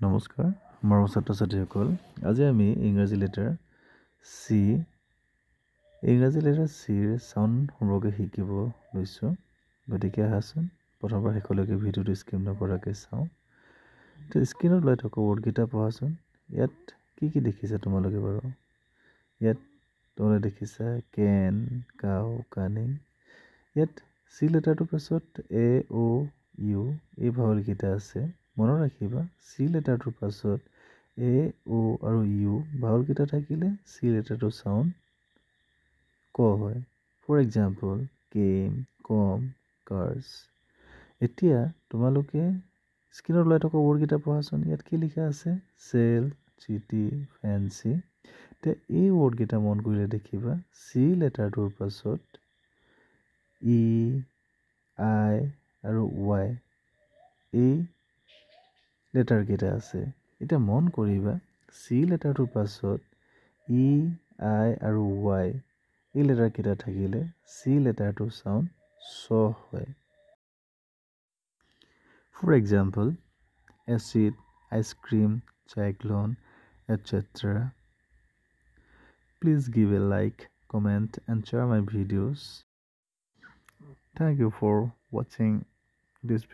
নমস্কাৰ মোৰ ছাত্ৰ-ছাত্ৰীসকল আজি আমি ইংৰাজী লেটাৰ চি ৰ সাউণ্ড সম্পৰ্কে শিকিব লৈছোঁ গতিকে আহাচোন প্ৰথমবাৰ শেষলৈকে ভিডিঅ'টো স্কিপ নকৰাকৈ চাওঁ তো স্ক্ৰীনত ওলাই থকা ৱৰ্ডকেইটা পঢ়াচোন ইয়াত কি দেখিছা তোমালোকে বাৰু ইয়াত তোমালোকে দেখিছা কেন কাউ কানিং ইয়াত চি লেটাৰটোৰ পাছত এ অ ইউ এই ভাৱলকেইটা আছে মনত ৰাখিবা চি লেটাৰটোৰ পাছত এ অ আৰু ইউ ভাৱলকেইটা থাকিলে চি লেটাৰটোৰ চাউণ্ড ক হয় for example came come cars এতিয়া তোমালোকে স্ক্ৰীনত ওলাই থকা ৱৰ্ডকেইটা পঢ়াচোন ইয়াত কি লিখা আছে চেল চিটি ফেঞ্চি এতিয়া এই ৱৰ্ডকেইটা মন কৰিলে দেখিবা চি লেটাৰটোৰ পাছত ই আই আৰু ৱাই এই লেটাৰকেইটা আছে এতিয়া মন কৰিবা চি লেটাৰটোৰ পাছত ই আই আৰু ৱাই এই লেটাৰকেইটা থাকিলে চি লেটাৰটোৰ চাউণ্ড চ হয় for example acid ice cream cyclone etc. Please give a like, comment and share my videos. Thank you for watching this video.